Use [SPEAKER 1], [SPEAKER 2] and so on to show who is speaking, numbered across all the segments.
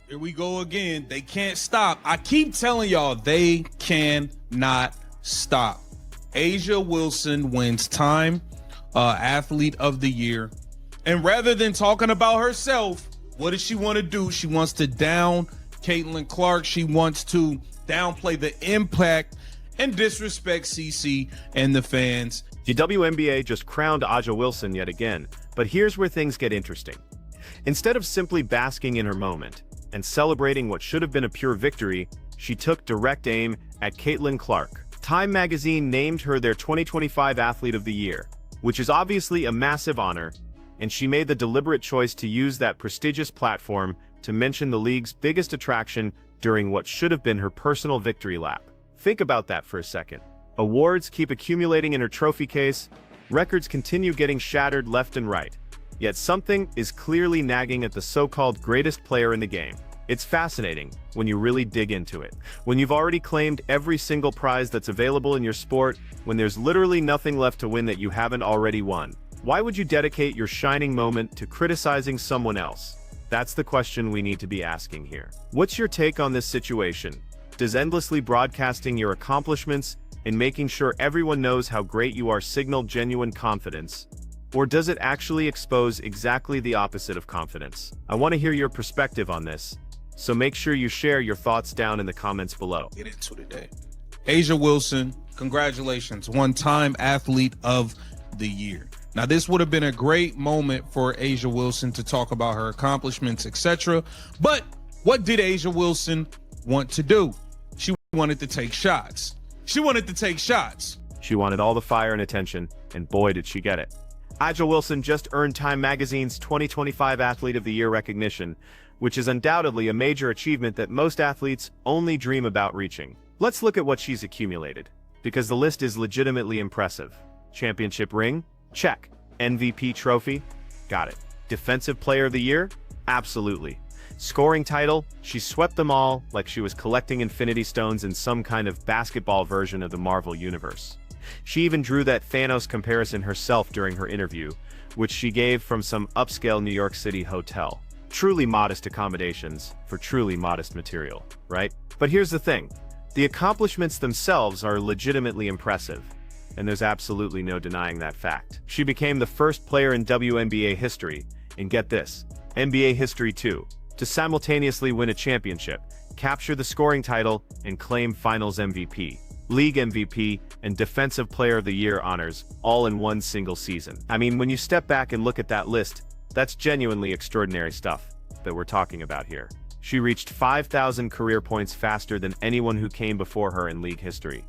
[SPEAKER 1] Here we go again. They can't stop. I keep telling y'all, they cannot stop. A'ja Wilson wins Time Athlete of the Year. And rather than talking about herself, what does she want to do? She wants to down Caitlin Clark. She wants to downplay the impact and disrespect CC and the fans.
[SPEAKER 2] The WNBA just crowned A'ja Wilson yet again, but here's where things get interesting. Instead of simply basking in her moment and celebrating what should have been a pure victory, she took direct aim at Caitlin Clark. Time magazine named her their 2025 Athlete of the Year, which is obviously a massive honor, and she made the deliberate choice to use that prestigious platform to mention the league's biggest attraction during what should have been her personal victory lap. Think about that for a second. Awards keep accumulating in her trophy case, records continue getting shattered left and right. Yet something is clearly nagging at the so-called greatest player in the game. It's fascinating when you really dig into it. When you've already claimed every single prize that's available in your sport, when there's literally nothing left to win that you haven't already won. Why would you dedicate your shining moment to criticizing someone else? That's the question we need to be asking here. What's your take on this situation? Does endlessly broadcasting your accomplishments and making sure everyone knows how great you are signal genuine confidence? Or does it actually expose exactly the opposite of confidence? I want to hear your perspective on this, so make sure you share your thoughts down in the comments below.
[SPEAKER 1] Get into today. A'ja Wilson, congratulations, won Time Athlete of the Year. Now, this would have been a great moment for A'ja Wilson to talk about her accomplishments, etc. But what did A'ja Wilson want to do? She wanted to take shots. She wanted to take shots.
[SPEAKER 2] She wanted all the fire and attention, and boy did she get it. A'ja Wilson just earned Time Magazine's 2025 Athlete of the Year recognition, which is undoubtedly a major achievement that most athletes only dream about reaching. Let's look at what she's accumulated, because the list is legitimately impressive. Championship ring? Check. MVP trophy? Got it. Defensive Player of the Year? Absolutely. Scoring title? She swept them all like she was collecting Infinity Stones in some kind of basketball version of the Marvel Universe. She even drew that Thanos comparison herself during her interview, which she gave from some upscale New York City hotel. Truly modest accommodations for truly modest material, right? But here's the thing. The accomplishments themselves are legitimately impressive, and there's absolutely no denying that fact. She became the first player in WNBA history, and get this, NBA history too, to simultaneously win a championship, capture the scoring title, and claim Finals MVP, League MVP, and Defensive Player of the Year honors, all in one single season. I mean, when you step back and look at that list, that's genuinely extraordinary stuff that we're talking about here. She reached 5,000 career points faster than anyone who came before her in league history.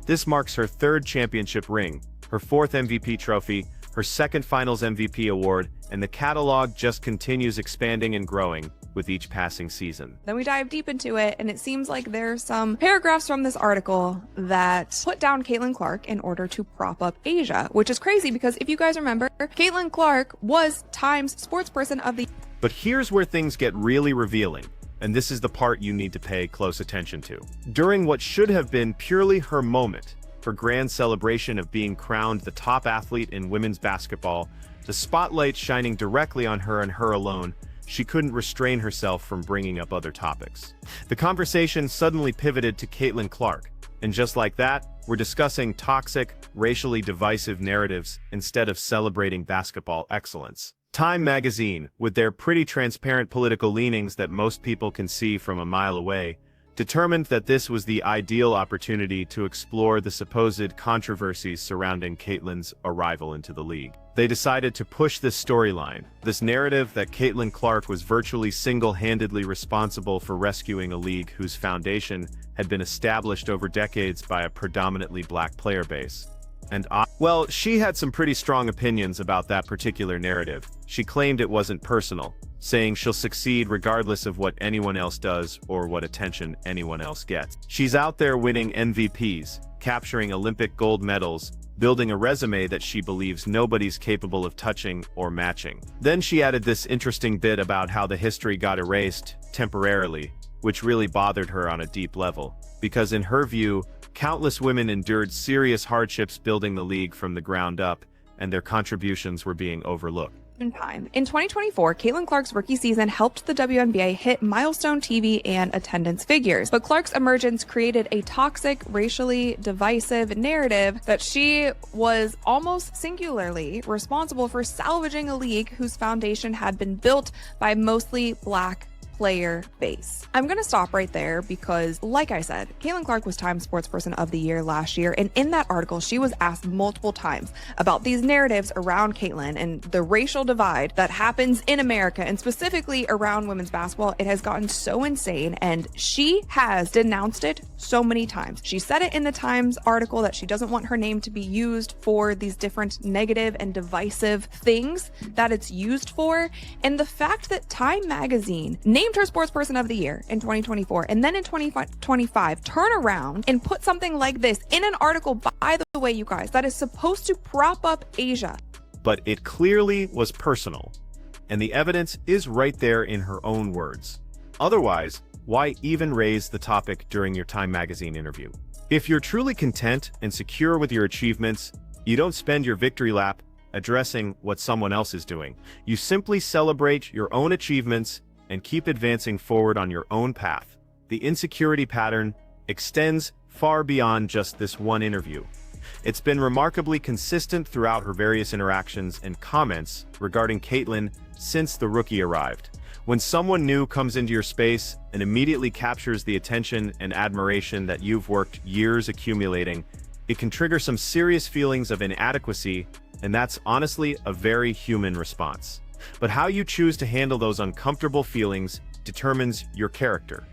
[SPEAKER 2] This marks her third championship ring, her fourth MVP trophy, her second Finals MVP award, and the catalog just continues expanding and growing with each passing season.
[SPEAKER 3] Then we dive deep into it, and it seems like there's some paragraphs from this article that put down Caitlin Clark in order to prop up A'ja, which is crazy because if you guys remember, Caitlin Clark was Time's Sportsperson of the...
[SPEAKER 2] But here's where things get really revealing, and this is the part you need to pay close attention to. During what should have been purely her moment, her grand celebration of being crowned the top athlete in women's basketball, the spotlight shining directly on her and her alone, she couldn't restrain herself from bringing up other topics. The conversation suddenly pivoted to Caitlin Clark, and just like that, we're discussing toxic, racially divisive narratives instead of celebrating basketball excellence. Time magazine, with their pretty transparent political leanings that most people can see from a mile away, determined that this was the ideal opportunity to explore the supposed controversies surrounding Caitlin's arrival into the league. They decided to push this storyline, this narrative that Caitlin Clark was virtually single-handedly responsible for rescuing a league whose foundation had been established over decades by a predominantly black player base. And well, she had some pretty strong opinions about that particular narrative. She claimed it wasn't personal, saying she'll succeed regardless of what anyone else does or what attention anyone else gets. She's out there winning MVPs, capturing Olympic gold medals, building a resume that she believes nobody's capable of touching or matching. Then she added this interesting bit about how the history got erased temporarily, which really bothered her on a deep level, because in her view, countless women endured serious hardships building the league from the ground up, and their contributions were being overlooked.
[SPEAKER 3] time. In 2024, Caitlin Clark's rookie season helped the WNBA hit milestone TV and attendance figures, but Clark's emergence created a toxic, racially divisive narrative that she was almost singularly responsible for salvaging a league whose foundation had been built by mostly Black player base. I'm going to stop right there because, like I said, Caitlin Clark was Time Sportsperson of the Year last year, and in that article, she was asked multiple times about these narratives around Caitlin and the racial divide that happens in America, and specifically around women's basketball. It has gotten so insane, and she has denounced it so many times. She said it in the Times article that she doesn't want her name to be used for these different negative and divisive things that it's used for, and the fact that Time Magazine named her Sportsperson of the Year in 2024, and then in 2025 turn around and put something like this in an article, by the way, you guys, that is supposed to prop up Asia.
[SPEAKER 2] But it clearly was personal, and the evidence is right there in her own words. Otherwise, why even raise the topic during your Time Magazine interview? If you're truly content and secure with your achievements, you don't spend your victory lap addressing what someone else is doing. You simply celebrate your own achievements and keep advancing forward on your own path. The insecurity pattern extends far beyond just this one interview. It's been remarkably consistent throughout her various interactions and comments regarding Caitlin since the rookie arrived. When someone new comes into your space and immediately captures the attention and admiration that you've worked years accumulating, it can trigger some serious feelings of inadequacy, and that's honestly a very human response. But how you choose to handle those uncomfortable feelings determines your character.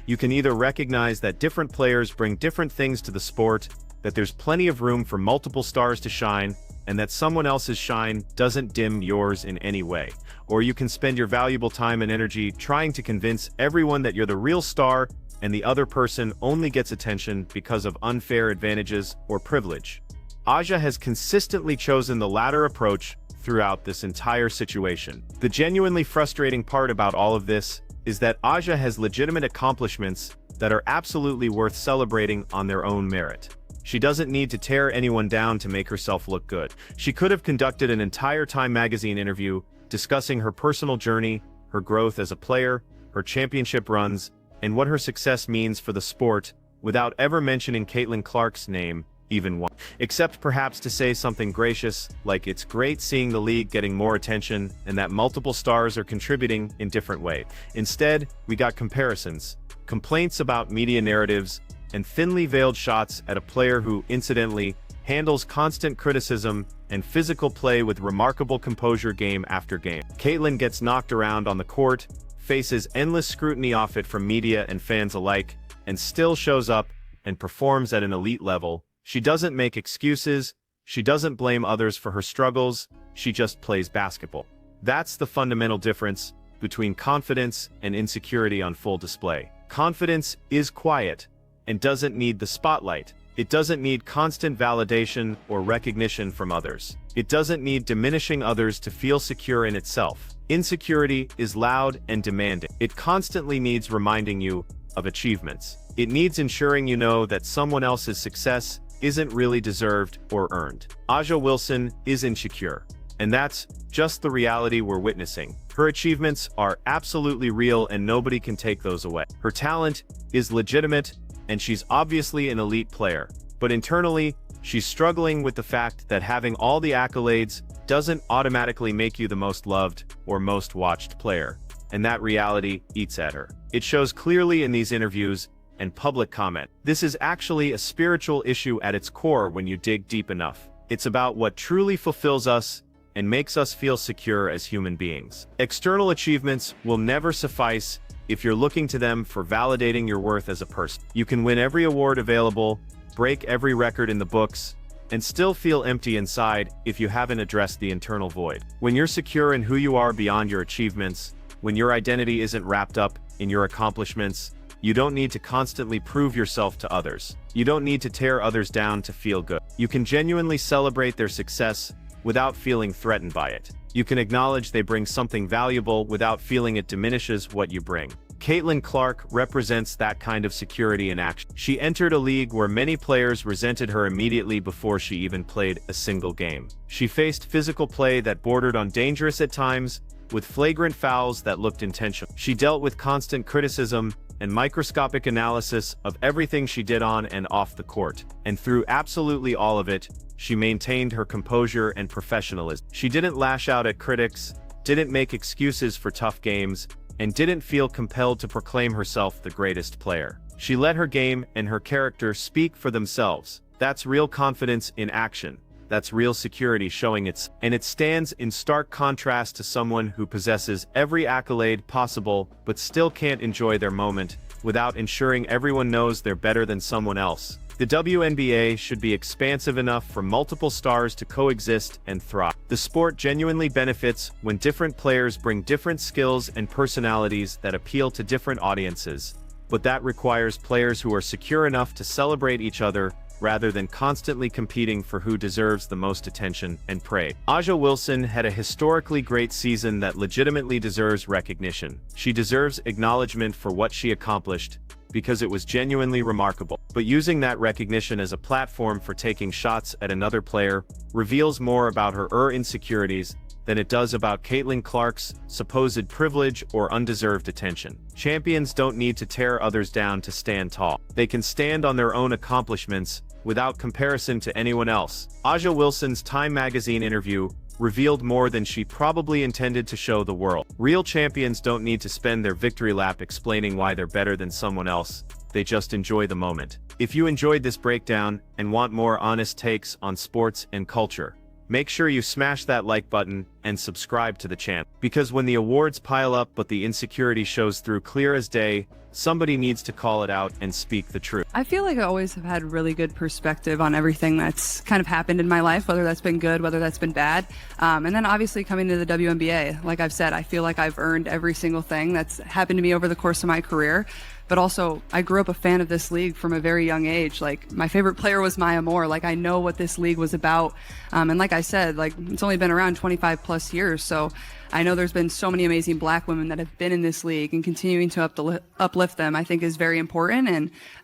[SPEAKER 2] You can either recognize that different players bring different things to the sport, that there's plenty of room for multiple stars to shine, and that someone else's shine doesn't dim yours in any way. Or you can spend your valuable time and energy trying to convince everyone that you're the real star and the other person only gets attention because of unfair advantages or privilege. Aja has consistently chosen the latter approach throughout this entire situation. The genuinely frustrating part about all of this is that Aja has legitimate accomplishments that are absolutely worth celebrating on their own merit. She doesn't need to tear anyone down to make herself look good. She could have conducted an entire Time Magazine interview discussing her personal journey, her growth as a player, her championship runs, and what her success means for the sport without ever mentioning Caitlin Clark's name even once. Except perhaps to say something gracious, like it's great seeing the league getting more attention and that multiple stars are contributing in different ways. Instead, we got comparisons, complaints about media narratives, and thinly veiled shots at a player who, incidentally, handles constant criticism and physical play with remarkable composure game after game. Caitlin gets knocked around on the court, faces endless scrutiny off it from media and fans alike, and still shows up and performs at an elite level. She doesn't make excuses, she doesn't blame others for her struggles, she just plays basketball. That's the fundamental difference between confidence and insecurity on full display. Confidence is quiet and doesn't need the spotlight. It doesn't need constant validation or recognition from others. It doesn't need diminishing others to feel secure in itself. Insecurity is loud and demanding. It constantly needs reminding you of achievements. It needs ensuring you know that someone else's success isn't really deserved or earned. Aja Wilson is insecure, and that's just the reality we're witnessing. Her achievements are absolutely real and nobody can take those away. Her talent is legitimate, and she's obviously an elite player. But internally, she's struggling with the fact that having all the accolades doesn't automatically make you the most loved or most watched player. And that reality eats at her. It shows clearly in these interviews and public comment. This is actually a spiritual issue at its core when you dig deep enough. It's about what truly fulfills us and makes us feel secure as human beings. External achievements will never suffice if you're looking to them for validating your worth as a person. You can win every award available, break every record in the books, and still feel empty inside if you haven't addressed the internal void. When you're secure in who you are beyond your achievements, when your identity isn't wrapped up in your accomplishments, you don't need to constantly prove yourself to others. You don't need to tear others down to feel good. You can genuinely celebrate their success without feeling threatened by it. You can acknowledge they bring something valuable without feeling it diminishes what you bring. Caitlin Clark represents that kind of security in action. She entered a league where many players resented her immediately before she even played a single game. She faced physical play that bordered on dangerous at times, with flagrant fouls that looked intentional. She dealt with constant criticism and microscopic analysis of everything she did on and off the court. And through absolutely all of it, she maintained her composure and professionalism. She didn't lash out at critics, didn't make excuses for tough games, and didn't feel compelled to proclaim herself the greatest player. She let her game and her character speak for themselves. That's real confidence in action. That's real security showing its, and it stands in stark contrast to someone who possesses every accolade possible but still can't enjoy their moment without ensuring everyone knows they're better than someone else. The WNBA should be expansive enough for multiple stars to coexist and thrive. The sport genuinely benefits when different players bring different skills and personalities that appeal to different audiences, but that requires players who are secure enough to celebrate each other rather than constantly competing for who deserves the most attention and praise. A'ja Wilson had a historically great season that legitimately deserves recognition. She deserves acknowledgement for what she accomplished, because it was genuinely remarkable. But using that recognition as a platform for taking shots at another player reveals more about her insecurities than it does about Caitlin Clark's supposed privilege or undeserved attention. Champions don't need to tear others down to stand tall. They can stand on their own accomplishments without comparison to anyone else. A'ja Wilson's Time magazine interview revealed more than she probably intended to show the world. Real champions don't need to spend their victory lap explaining why they're better than someone else. They just enjoy the moment. If you enjoyed this breakdown and want more honest takes on sports and culture, make sure you smash that like button and subscribe to the channel. Because when the awards pile up but the insecurity shows through clear as day, somebody needs to call it out and speak the truth.
[SPEAKER 4] I feel like I always have had really good perspective on everything that's kind of happened in my life, whether that's been good, whether that's been bad. And then obviously coming to the WNBA, like I've said, I feel like I've earned every single thing that's happened to me over the course of my career. But also, I grew up a fan of this league from a very young age. Like, my favorite player was Maya Moore. Like, I know what this league was about. And like I said, like, it's only been around 25 plus years. So I know there's been so many amazing black women that have been in this league, and continuing to uplift them, I think, is very important.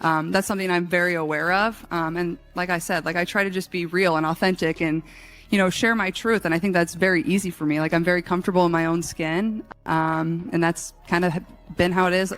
[SPEAKER 4] And that's something I'm very aware of. And like I said, like, I try to just be real and authentic and, you know, share my truth. And I think that's very easy for me. Like, I'm very comfortable in my own skin. And that's kind of been how it is.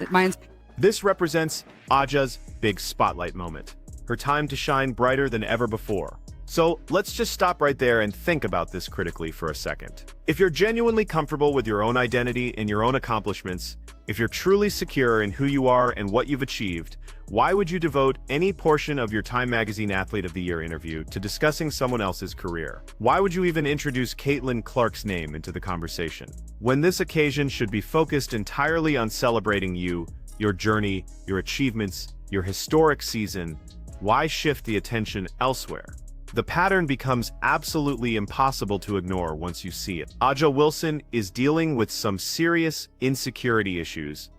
[SPEAKER 2] This represents A'ja's big spotlight moment, her time to shine brighter than ever before. So let's just stop right there and think about this critically for a second. If you're genuinely comfortable with your own identity and your own accomplishments, if you're truly secure in who you are and what you've achieved, why would you devote any portion of your Time Magazine Athlete of the Year interview to discussing someone else's career? Why would you even introduce Caitlin Clark's name into the conversation, when this occasion should be focused entirely on celebrating you, your journey, your achievements, your historic season? Why shift the attention elsewhere? The pattern becomes absolutely impossible to ignore once you see it. A'ja Wilson is dealing with some serious insecurity issues,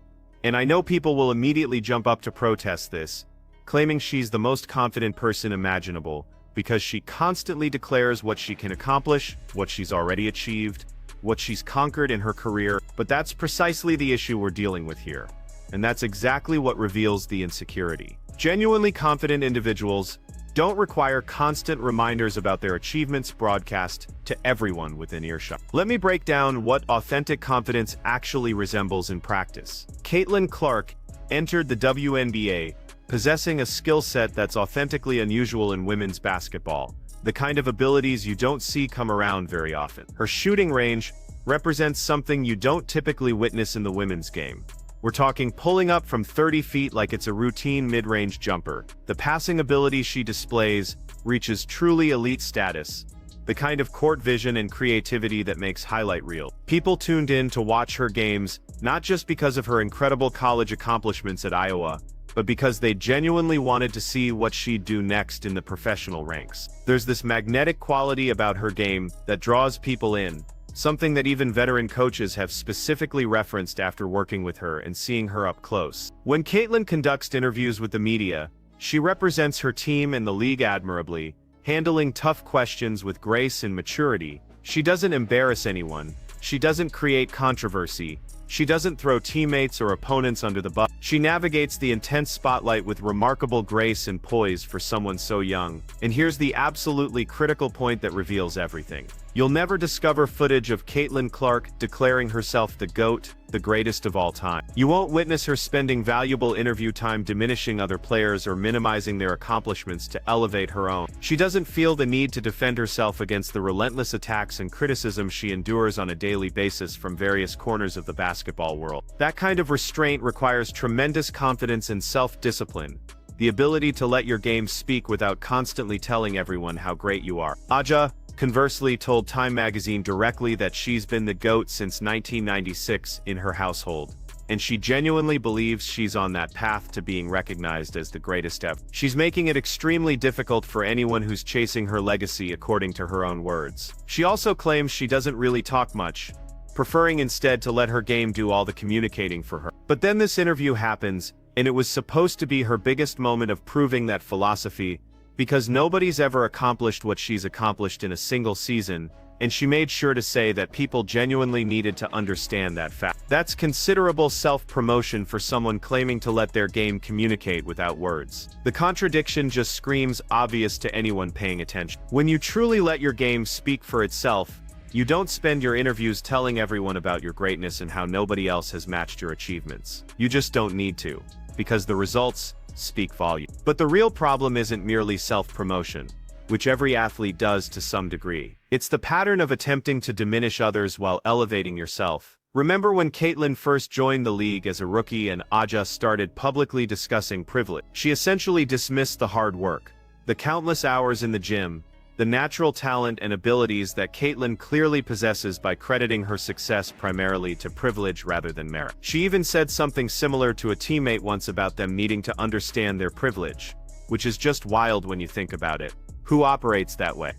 [SPEAKER 2] and I know people will immediately jump up to protest this, claiming she's the most confident person imaginable because she constantly declares what she can accomplish, what she's already achieved, what she's conquered in her career. But that's precisely the issue we're dealing with here. And that's exactly what reveals the insecurity. Genuinely confident individuals don't require constant reminders about their achievements broadcast to everyone within earshot. Let me break down what authentic confidence actually resembles in practice. Caitlin Clark entered the WNBA possessing a skill set that's authentically unusual in women's basketball, the kind of abilities you don't see come around very often. Her shooting range represents something you don't typically witness in the women's game. We're talking pulling up from 30 feet like it's a routine mid-range jumper. The passing ability she displays reaches truly elite status, the kind of court vision and creativity that makes highlight reel. People tuned in to watch her games, not just because of her incredible college accomplishments at Iowa, but because they genuinely wanted to see what she'd do next in the professional ranks. There's this magnetic quality about her game that draws people in, something that even veteran coaches have specifically referenced after working with her and seeing her up close. When Caitlin conducts interviews with the media, she represents her team and the league admirably, handling tough questions with grace and maturity. She doesn't embarrass anyone, She doesn't create controversy. She doesn't throw teammates or opponents under the bus. She navigates the intense spotlight with remarkable grace and poise for someone so young. And here's the absolutely critical point that reveals everything. You'll never discover footage of Caitlin Clark declaring herself the GOAT, the greatest of all time. You won't witness her spending valuable interview time diminishing other players or minimizing their accomplishments to elevate her own. She doesn't feel the need to defend herself against the relentless attacks and criticism she endures on a daily basis from various corners of the basketball world. That kind of restraint requires tremendous confidence and self-discipline, the ability to let your game speak without constantly telling everyone how great you are. Aja, conversely, told Time magazine directly that she's been the GOAT since 1996 in her household, and she genuinely believes she's on that path to being recognized as the greatest ever. She's making it extremely difficult for anyone who's chasing her legacy, according to her own words. She also claims she doesn't really talk much, preferring instead to let her game do all the communicating for her. But then this interview happens, and it was supposed to be her biggest moment of proving that philosophy, because nobody's ever accomplished what she's accomplished in a single season, and she made sure to say that people genuinely needed to understand that fact. That's considerable self-promotion for someone claiming to let their game communicate without words. The contradiction just screams obvious to anyone paying attention. When you truly let your game speak for itself, you don't spend your interviews telling everyone about your greatness and how nobody else has matched your achievements. You just don't need to, because the results speak volumes. But the real problem isn't merely self-promotion, which every athlete does to some degree. It's the pattern of attempting to diminish others while elevating yourself. Remember when Caitlin first joined the league as a rookie and Aja started publicly discussing privilege? She essentially dismissed the hard work, the countless hours in the gym, the natural talent and abilities that Caitlin clearly possesses by crediting her success primarily to privilege rather than merit. She even said something similar to a teammate once about them needing to understand their privilege, which is just wild when you think about it. Who operates that way?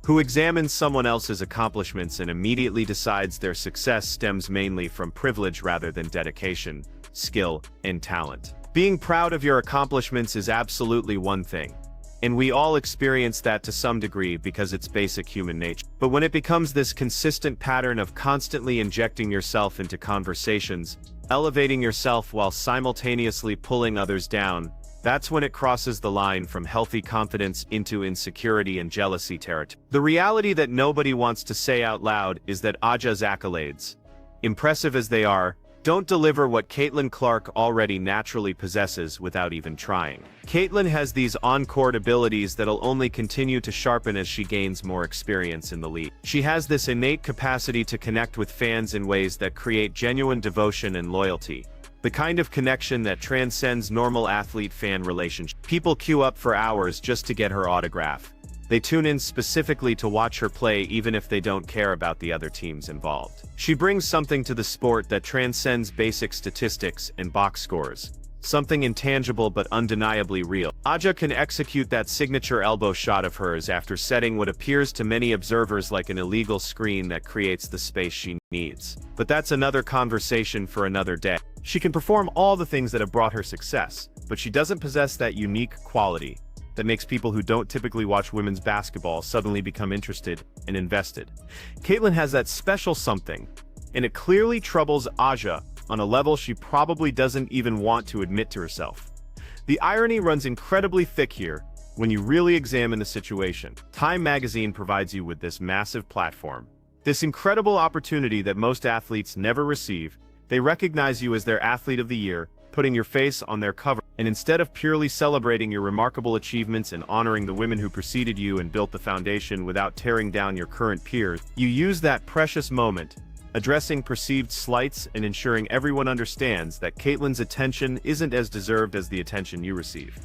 [SPEAKER 2] Who examines someone else's accomplishments and immediately decides their success stems mainly from privilege rather than dedication, skill, and talent? Being proud of your accomplishments is absolutely one thing, and we all experience that to some degree because it's basic human nature. But when it becomes this consistent pattern of constantly injecting yourself into conversations, elevating yourself while simultaneously pulling others down, that's when it crosses the line from healthy confidence into insecurity and jealousy territory. The reality that nobody wants to say out loud is that Aja's accolades, impressive as they are, don't deliver what Caitlin Clark already naturally possesses without even trying. Caitlin has these on-court abilities that'll only continue to sharpen as she gains more experience in the league. She has this innate capacity to connect with fans in ways that create genuine devotion and loyalty, the kind of connection that transcends normal athlete-fan relationships. People queue up for hours just to get her autograph. They tune in specifically to watch her play even if they don't care about the other teams involved. She brings something to the sport that transcends basic statistics and box scores, something intangible but undeniably real. Aja can execute that signature elbow shot of hers after setting what appears to many observers like an illegal screen that creates the space she needs. But that's another conversation for another day. She can perform all the things that have brought her success, but she doesn't possess that unique quality that makes people who don't typically watch women's basketball suddenly become interested and invested. Caitlin has that special something, and it clearly troubles Aja on a level she probably doesn't even want to admit to herself. The irony runs incredibly thick here when you really examine the situation. Time magazine provides you with this massive platform, this incredible opportunity that most athletes never receive. They recognize you as their athlete of the year, putting your face on their cover, and instead of purely celebrating your remarkable achievements and honoring the women who preceded you and built the foundation without tearing down your current peers, you use that precious moment, addressing perceived slights and ensuring everyone understands that Caitlin's attention isn't as deserved as the attention you receive.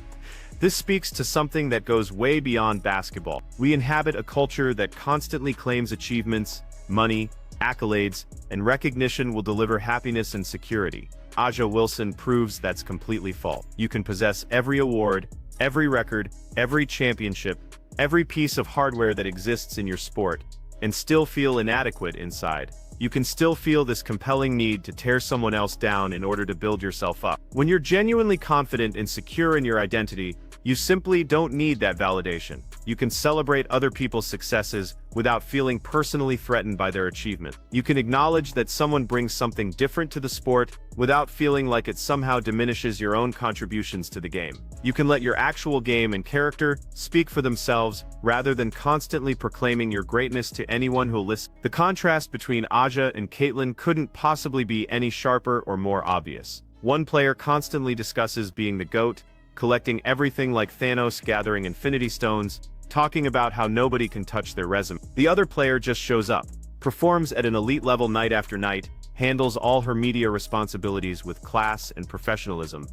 [SPEAKER 2] This speaks to something that goes way beyond basketball. We inhabit a culture that constantly claims achievements, money, accolades, and recognition will deliver happiness and security. Aja Wilson proves that's completely false. You can possess every award, every record, every championship, every piece of hardware that exists in your sport, and still feel inadequate inside. You can still feel this compelling need to tear someone else down in order to build yourself up. When you're genuinely confident and secure in your identity, you simply don't need that validation. You can celebrate other people's successes without feeling personally threatened by their achievement. You can acknowledge that someone brings something different to the sport without feeling like it somehow diminishes your own contributions to the game. You can let your actual game and character speak for themselves rather than constantly proclaiming your greatness to anyone who'll listen. The contrast between Aja and Caitlyn couldn't possibly be any sharper or more obvious. One player constantly discusses being the GOAT, collecting everything like Thanos gathering Infinity Stones, talking about how nobody can touch their resume. The other player just shows up, performs at an elite level night after night, handles all her media responsibilities with class and professionalism,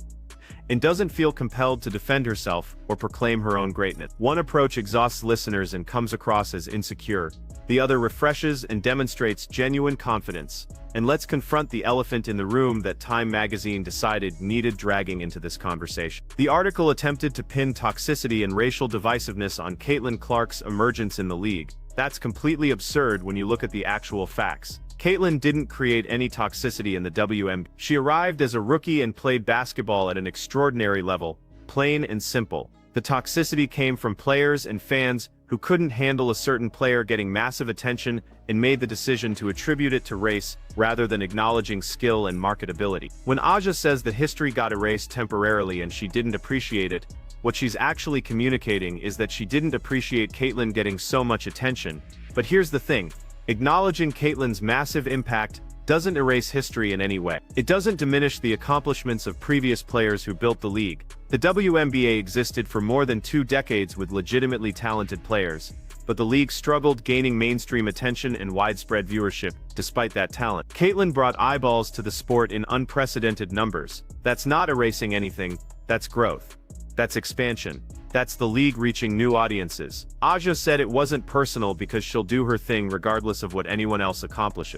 [SPEAKER 2] and doesn't feel compelled to defend herself or proclaim her own greatness. One approach exhausts listeners and comes across as insecure. The other refreshes and demonstrates genuine confidence. And let's confront the elephant in the room that Time magazine decided needed dragging into this conversation. The article attempted to pin toxicity and racial divisiveness on Caitlyn Clark's emergence in the league. That's completely absurd when you look at the actual facts. Caitlyn didn't create any toxicity in the WNBA. She arrived as a rookie and played basketball at an extraordinary level, plain and simple. The toxicity came from players and fans who couldn't handle a certain player getting massive attention and made the decision to attribute it to race rather than acknowledging skill and marketability. When Aja says that history got erased temporarily and she didn't appreciate it, what she's actually communicating is that she didn't appreciate Caitlyn getting so much attention. But here's the thing. Acknowledging Caitlyn's massive impact doesn't erase history in any way. It doesn't diminish the accomplishments of previous players who built the league. The WNBA existed for more than 2 decades with legitimately talented players, but the league struggled gaining mainstream attention and widespread viewership despite that talent. Caitlyn brought eyeballs to the sport in unprecedented numbers. That's not erasing anything, that's growth. That's expansion. That's the league reaching new audiences. Aja said it wasn't personal because she'll do her thing regardless of what anyone else accomplishes.